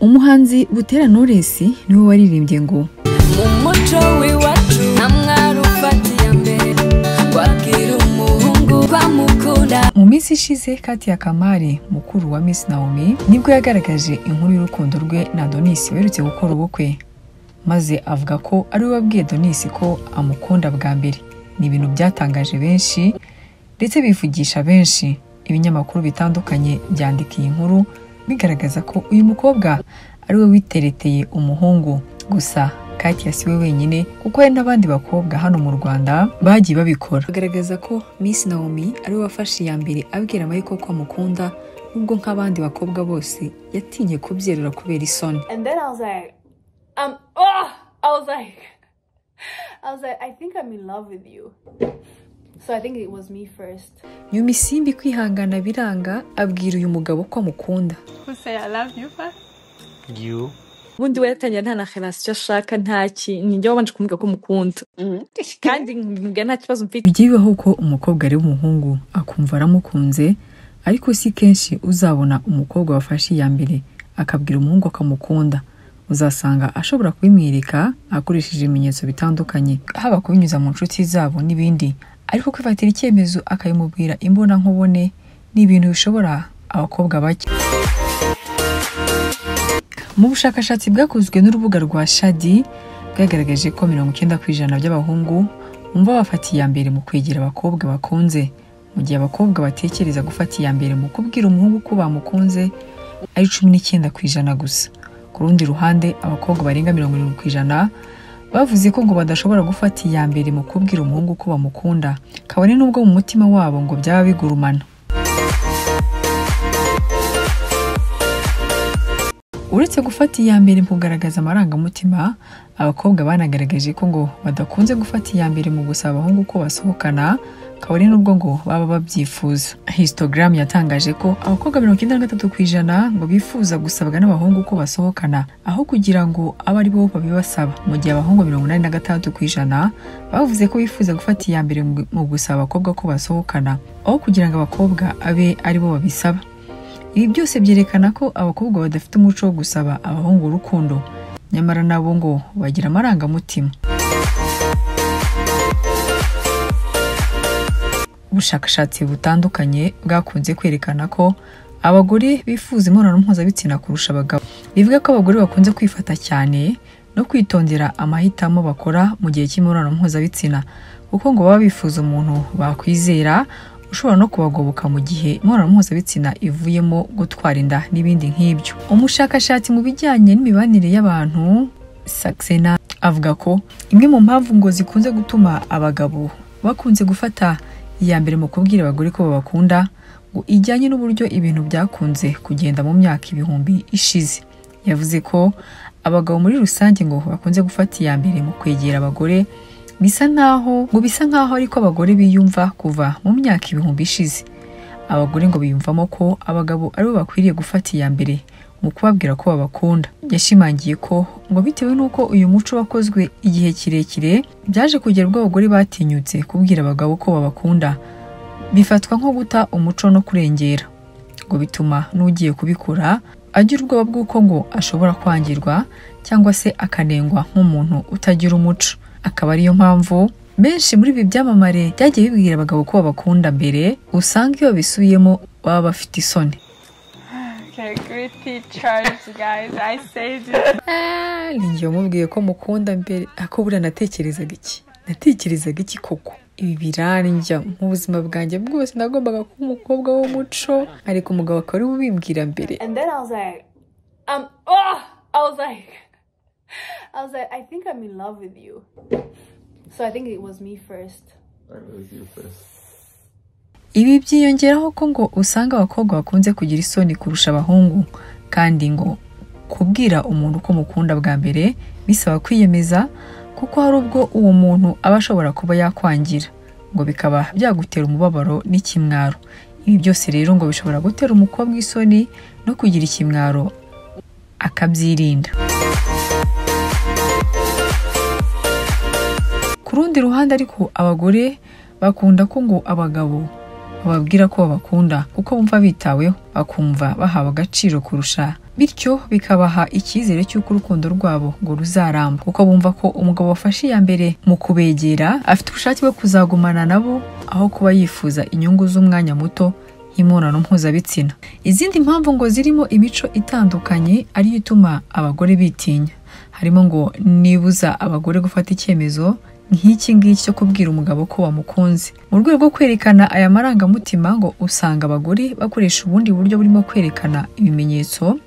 umuhanzi Butera Knowless niwe waririmbye ngo umuco w'iwacu namwari ufatiye mbere wagira umuhungu bamukunda. Mu minsi ishize Katia Kamari mukuru wa Miss Naomi nibwo yagaragaje inkuru y'urukundo rwe na Adonis werutse gukora ubukwe, maze avuga ko ari we wabwiye Adonis ko amukunda bwa mbere. Ni ibintu byatangaje benshi ndetse bivugisha benshi. Ibinyamakuru bitandukanye byandikiye inkuru bigaragaza ko uyu mukobwa ari we witereteye umuhungu. Gusa Katia si we wenyine kuko hari n'abandi bakobwa hano mu Rwanda bagiye babikora. Bagaragaza ko Miss Naomi ari we wafashe ya mbere abwira Michael ko amukunda, nubwo nk'abandi bakobwa bose yatinye kubyerura kubera isoni. And then I was like, I think I'm in love with you. So I think it was me first. Nyuma isimbi kwihangana biranga abwira uyu mugabo ko amukunda. Who say I love you first? You. Bundi wetangira nta na relation ashaka ntaki ninjye wabanje kumubwira ko mukunda. Kandi mbwira nta kibazo mfite. Bigiyeho ko umukobwa ari umuhungu akumva aramukunze, ariko si kenshi uzabona umukobwa wafashe ya mbere akabwira umuhungu akamukunda. Uzasanga ashobora kubimwereka akoresheje ibimenyetso bitandukanye, haba kubinyuza mu nshuti zabo n'ibindi. Ariko kwifatira icyemezo akayimubwira imbona nkubone ni ibintu bishobora abakobwa bake. Mu bushakashatsi bwakozwe n'urubuga rwa Shadi bwagaragaje ko 90% by'abahungu umva bafatiye ya mbere mu kwegera abakobwa bakunze, mu gihe abakobwa batekereza gufata ya mbere mu kubwira umuhungu ko bamukunze ari 19% gusa. Ku rundi ruhande abakobwa barenga 70% bavuze ko ngo badashobora gufata ya mbere mu kubwira umuhungu ko bamukunda, kabone nubwo mu mutima wabo ngo byaba bigurumana. Uretse gufata ya mbere mu kugaragaza amarangamutima, abakobwa banagaragaje ko ngo badakunze gufata ya mbere mu gusaba abahungu ko basohokana, kabone nubwo ngo baba babyifuza. Instagram yatangaje ko abakobwa 93% ngo bifuza gusabwa n'abahungu ko basohokana aho kugira ngo aba ari bo babibasaba, mu gihe abahungu 86% bavuze ko bifuza gufata ya mbere mu gusaba abakobwa ko basohokana aho kugira ngo abakobwa abe ari bo babisaba. Ibi byose byerekana ko abakobwa badafite umuco wo gusaba abahungu urukundo, nyamara nabo ngo bagira amarangamutima. Ubushakashatsi butandukanye bwakunze kwerekana ko abagore bifuza imibonano mpuzabitsina kurusha abagabo. Bivuga ko abagore bakunze kwifata cyane no kwitondera amahitamo bakora mu gihe cy'imibonano mpuzabitsina, kuko ngo baba bifuza umuntu bakwizera ushobora no kubagoboka mu gihe imibonano mpuzabitsina ivuyemo gutwara inda n'ibindi nk'ibyo. Umushakashatsi mu bijyanye n'imibanire y'abantu Saxena avuga ko imwe mu mpamvu ngo zikunze gutuma abagabo bakunze gufata iya mbere mu kubwira abagore ko babakunda ngo ijyanye n'uburyo ibintu byakunze kugenda mu myaka ibihumbi ishize. Yavuze ko abagabo muri rusange ngo bakunze gufata iya mbere mu kwegera abagore, bisa nkaho ariko abagore biyumva kuva mu myaka ibihumbi ishize. Abagore ngo biyumvamo ko abagabo aribo bakwiriye gufata iya mbere mu kubabwira ko babakunda. Yashimangiye ko ngo bitewe n'uko uyu muco wakozwe igihe kirekire, byaje kugera ubwo abagore batinyutse kubwira abagabo ko babakunda, bifatwa nko guta umuco no kurengera. Ngo bituma n'ugiye kubikora agira ubwoba bw'uko ngo ashobora kwangirwa cyangwa se akanengwa nk'umuntu utagira umuco. Akaba ariyo mpamvu benshi muri ibi byamamare byagiye bibwira abagabo ko babakunda mbere, usanga iyo bisubiyemo baba bafite isoni. Okay, great pictures, guys. I saved it. Ninjye mubwiye ko mukunda mbere, ako buriya natekerezaga iki koko? Ibi birarya mu buzima bwanjye bwose nagombaga kuba umukobwa w'umuco, ariko umugabo akaba ari ubimbwira mbere. And then I was like, I think I'm in love with you. So I think it was me first. It was you first. Ibi byiyongeraho ko ngo usanga abakobwa bakunze kugira isoni kurusha abahungu, kandi ngo kubwira umuntu ko mukunda bwa mbere bisaba kwiyemeza, kuko hari ubwo uwo muntu aba ashobora kuba yakwangira, ngo bikaba byagutera umubabaro n'ikimwaro. Ibi byose rero ngo bishobora gutera umukobwa isoni no kugira ikimwaro akabyirinda. Ku rundi ruhande ariko abagore bakunda ko ngo abagabo bababwira ko babakunda kuko bumva bitaweho, bakumva bahawe agaciro kurusha bityo bikabaha icyizere cy'uko urukundo rwabo ngo ruzaramba, kuko bumva ko umugabo wafashe iya mbere mu kubegera afite ubushake bwo kuzagumana nabo aho kuba yifuza inyungu z'umwanya muto y'imibonano mpuzabitsina. Izindi mpamvu ngo zirimo imico itandukanye ariyo ituma abagore bitinya, harimo ngo nibuza abagore gufata icyemezo nk'iki ngiki cyo kubwira umugabo ko bamukunze. Mu rwego rwo kwerekana aya marangamutima ngo usanga abagore bakoresha ubundi buryo burimo kwerekana ibimenyetso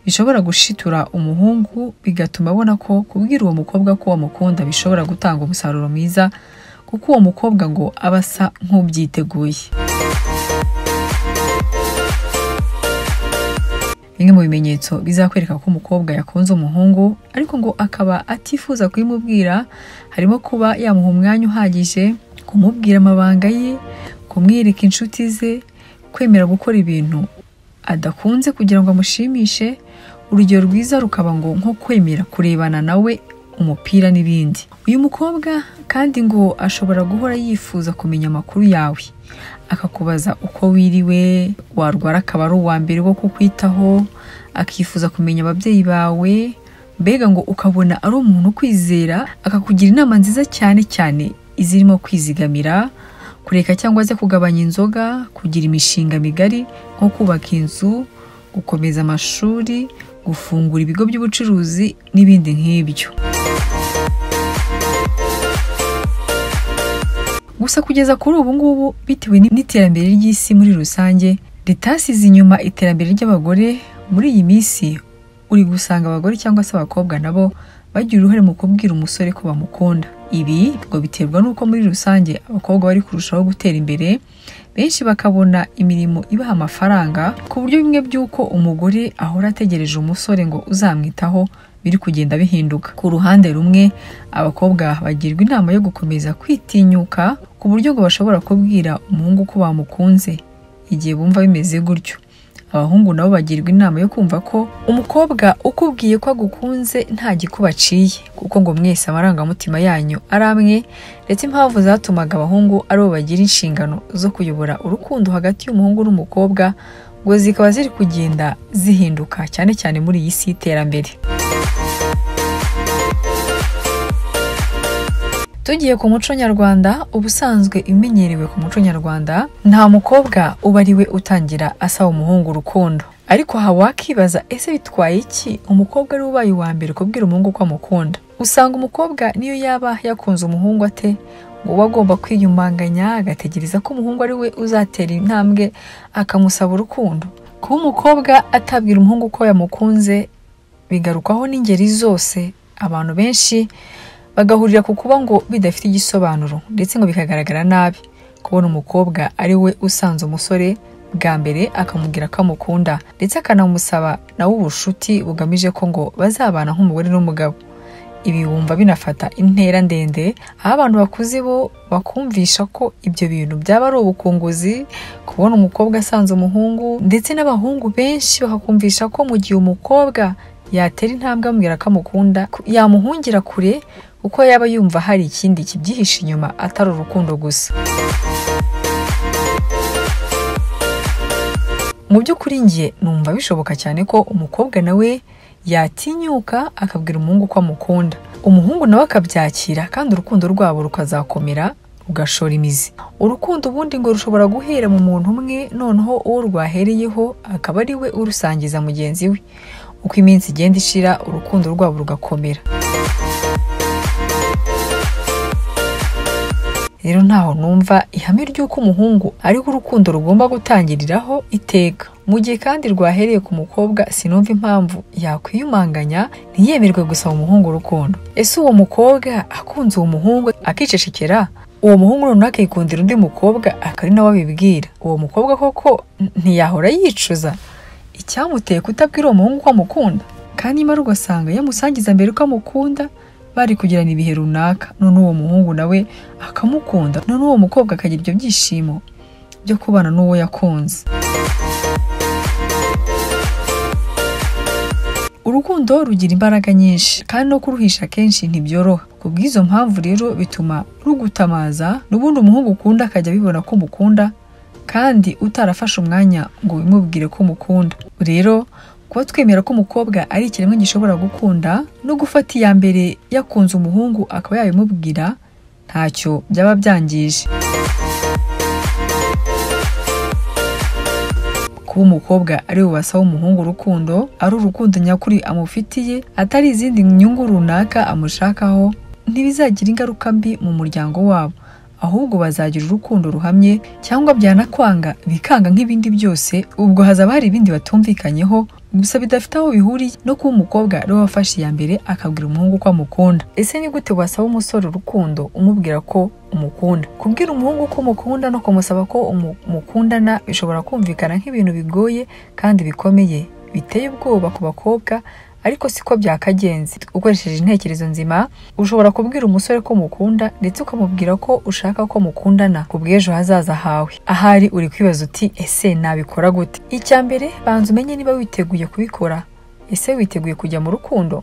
bishobora gushitura umuhungu, bigatuma abona ko kubwira uwo mukobwa ko wamukunda bishobora gutanga umusaruro mwiza, kuko uwo mukobwa ngo aba asa nk'ubyiteguye. Bimwe mu bimenyetso bizakwereka ko umukobwa yakunze umuhungu ariko ngo akaba atifuza kubimubwira harimo kuba yamuha umwanya uhagije, kumubwira amabanga ye, kumwereka inshuti ze, kwemera gukora ibintu adakunze kugira ngo amushimishe. Urugero rwiza rukaba ngo nko kwemera kurebana nawe umupira n'ibindi. Uyu mukobwa kandi ngo ashobora guhora yifuza kumenya amakuru yawe, akakubaza uko wiriwe, warwara akaba ari uwa mbere wo kukwitaho, akifuza kumenya ababyeyi bawe, mbega ngo ukabona ari umuntu kwizera, akakugira inama nziza cyane cyane izirimo kwizigamira, kureka cyangwa se kugabanya inzoga, kugira imishinga migari nko kubaka inzu, gukomeza amashuri, gufungura ibigo by'ubucuruzi n'ibindi nk'ibyo. Gusa kugeza kuri ubu ngubu bitewe n'iterambere ry'isi muri rusange ritasize inyuma iterambere ry'abagore, muri iyi minsi uri gusanga abagore cyangwa se abakobwa nabo bagira uruhare mu kubwira umusore ko bamukunda. Ibi ngo biterwa n'uko muri rusange abakobwa bari kurushaho gutera imbere, benshi bakabona imirimo ibaha amafaranga, ku buryo bimwe by'uko umugore ahora ategereje umusore ngo uzamwitaho biri kugenda bihinduka. Ku ruhande rumwe abakobwa bagirwa inama yo gukomeza kwitinyuka ku buryo ngo bashobora kubwira umuhungu ko bamukunze igihe bumva bimeze gutyo. Abahungu nabo bagirwa inama yo kumva ko umukobwa ukubwiye ko agukunze nta gikuba aciye, kuko ngo mwese amarangamutima yanyu ari amwe, ndetse impamvu zatumaga abahungu aribo bagira inshingano zo kuyobora urukundo hagati y'umuhungu n'umukobwa ngo zikaba ziri kugenda zihinduka, cyane cyane muri iyi si y'iterambere. Tugiye ku muco nyarwanda, ubusanzwe imenyerewe ku muco nyarwanda nta mukobwa uba ari we utangira asaba umuhungu urukundo. Ariko aha wakibaza, ese bitwaye iki umukobwa ari ubaye uwa mbere kubwira umuhungu ko amukunda? Usanga umukobwa niyo yaba yakunze umuhungu ate ngo uba agomba kwiyumanganya agategereza ko umuhungu ari we uzatera intambwe akamusaba urukundo. Kuba umukobwa atabwira umuhungu ko yamukunze bigarukaho n'ingeri zose. Abantu benshi bagahurira ku kuba ngo bidafite igisobanuro, ndetse ngo bikagaragara nabi kubona umukobwa ari we usanze umusore bwa mbere akamubwira ko amukunda, ndetse akanamusaba nawe ubushuti bugamije ko ngo bazabana nk'umugore n'umugabo. Ibi wumva binafata intera ndende, aho abantu bakuze bo bakumvisha ko ibyo bintu byaba ari ubukunguzi kubona umukobwa asanze umuhungu, ndetse n'abahungu benshi bakakumvisha ko mu gihe umukobwa yatera intambwe amubwira ko amukunda yamuhungira kure, uko yaba yumva hari ikindi kibyihishe inyuma atari urukundo gusa. Mu by'ukuri njye numva bishoboka cyane ko umukobwa nawe yatinyuka akabwira umuhungu ko amukunda, umuhungu nawe akabyakira, kandi urukundo rwabo rukazakomera rugashora imizi. Urukundo ubundi ngo rushobora guhera mu muntu umwe, noneho uwo rwahereyeho akaba ari we urusangiza mugenzi we. Uko iminsi igenda ishira urukundo rwabo rugakomera. Rero ntaho numva ihame ry'uko umuhungu ariho urukundo rugomba gutangiriraho iteka. Mu gihe kandi rwahereye ku mukobwa, sinumva impamvu yakwiyumanganya ntiyemerwe gusaba umuhungu urukundo. Ese uwo mukobwa akunze uwo muhungu akicecekera, uwo muhungu noneho akikundira undi mukobwa akari nawe abibwira, uwo mukobwa koko ntiyahora yicuza icyamuteye kutabwira uwo muhungu ko amukunda? Kandi nyamara ugasanga yamusangiza mbere ko amukunda, bari kugirana ibihe runaka, none uwo muhungu nawe akamukunda, none uwo mukobwa akagira ibyo byishimo byo kubana n'uwo yakunze. Urukundo rugira imbaraga nyinshi, kandi no kuruhisha kenshi ntibyoroha. Kubw'izo mpamvu rero bituma rugutamaza, n'ubundi umuhungu ukunda akajya bibona ko umukunda kandi utarafashe umwanya ngo bimubwire ko umukunda. Rero kuba twemera ko umukobwa ari ikiremwa gishobora gukunda no gufata iya mbere yakunze umuhungu akaba yabimubwira ntacyo byaba byangije. Kuba umukobwa ari bubasaba umuhungu urukundo, ari urukundo nyakuri amufitiye, atari izindi nyungu runaka amushakaho, ntibizagira ingaruka mbi mu muryango wabo, ahubwo bazagira urukundo ruhamye, cyangwa byanakwanga bikanga nk'ibindi byose. Ubwo hazaba hari ibindi batumvikanyeho, gusa bidafite aho bihuriye no kuba umukobwa ari wafashe iya mbere akabwira umuhungu ko amukunda. Ese ni gute wasaba umusore urukundo umubwira ko umukunda? Kubwira umuhungu ko umukunda no kumusaba ko mukundana bishobora kumvikana nk'ibintu bigoye kandi bikomeye, biteye ubwoba ku bakobwa, ariko siko byakagenze. Ukoresheje intekerezo nzima ushobora kubwira umusore ko mukunda ndetse ukamubwira ko ushaka ko mukundana ku bw'ejo hazaza hawe. Ahari uri kwibaza uti ese nabikora gute? Icya mbere banza umenye niba witeguye kubikora. Ese witeguye kujya mu rukundo?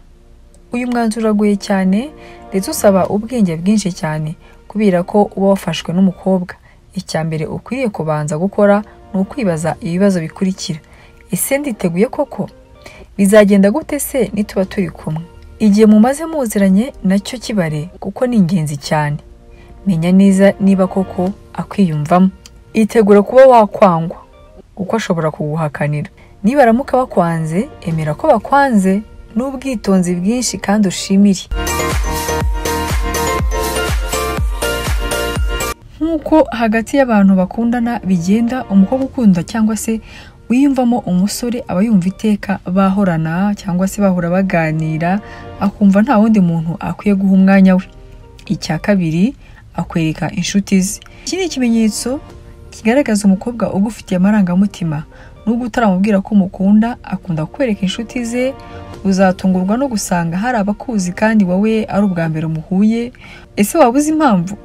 Uyu mwanzuro uragoye cyane ndetse usaba ubwenge bwinshi cyane kubera ko uba wafashwe n'umukobwa. Icya mbere ukwiriye kubanza gukora ni ukwibaza ibibazo bikurikira. Ese nditeguye koko? Bizagenda gute se nituba turi kumwe? Igihe mumaze muziranye nacyo kibare kuko ni ingenzi cyane. Menya neza niba koko akwiyumvamo. Itegure kuba wakwangwa kuko ashobora kuguhakanira. Niba aramuka bakwanze, emera ko bakwanze n'ubwitonzi bwinshi kandi ushimire. Nkuko hagati y'abantu bakundana bigenda, umukobwa ukunda cyangwa se wiyumvamo umusore aba yumva iteka bahorana cyangwa se bahora baganira, akumva nta wundi muntu akwiye guha umwanya we. Icya kabiri, akwereka inshuti ze. Iki ni ikimenyetso kigaragaza umukobwa ugufitiye amarangamutima. Nubwo utaramubwira ko umukunda, akunda kwereka inshuti ze. Uzatungurwa no gusanga hari abakuzi kandi wowe ari ubwa mbere muhuye. Ese waba uzi impamvu?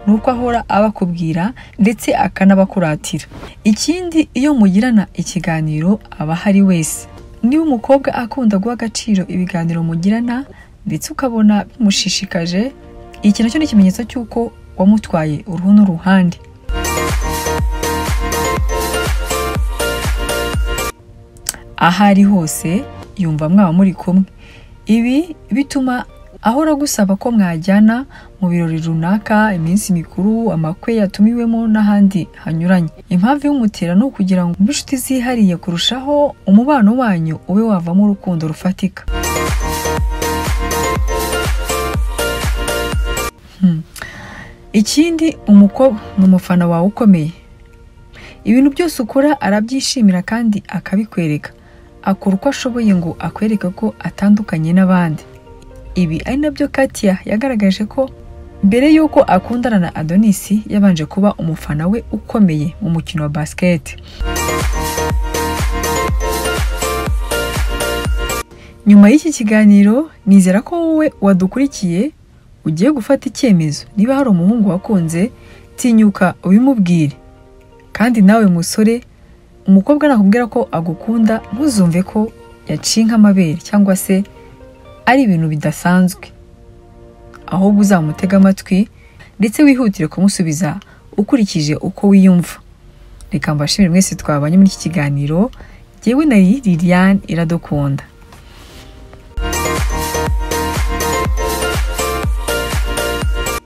Nuko ahora abakubwira ndetse akanabakuratira. Ikindi, iyo mugirana ikiganiro aba hari wese. Niba umukobwa akunda guha agaciro ibiganiro mugirana ndetse ukabona bimushishikaje, iki nacyo ni ikimenyetso cy'uko wamutwaye uruhu n'uruhande. Ahari hose yumva mwaba muri kumwe. Ibi bituma ahora gusaba ko mwajyana mu birori runaka, iminsi mikuru, amakwe yatumiwemo n'ahandi hanyuranye. Impamvu y'umutera ni ukugira ngo inshuti zihariye kurushaho umubano wanyu ube wavamo urukundo rufatika. Ikindi, umukobwa ni umufana wawe ukomeye. Ibintu byose ukora arabyishimira kandi akabikwereka. Akora uko ashoboye ngo akwereke ko atandukanye n'abandi. Ibi ari nabyo Katia yagaragaje ko mbere yuko akundana na Adonis yabanje kuba umufana we ukomeye mu mukino wa basket. Nyuma y'iki kiganiro nizera ko wowe wadukurikiye ugiye gufata icyemezo. Niba hari umuhungu wakunze, tinyuka ubimubwire. Kandi nawe musore, umukobwa nakubwira ko agukunda, ntuzumve ko yacinka amabere cyangwa se ari ibintu bidasanzwe. Ahubwo uzamutega amatwi ndetse wihutire kumusubiza ukurikije uko wiyumva. Reka mbashimire mwese twabanye muri iki kiganiro. Jyewe nari Liliane Iradukunda.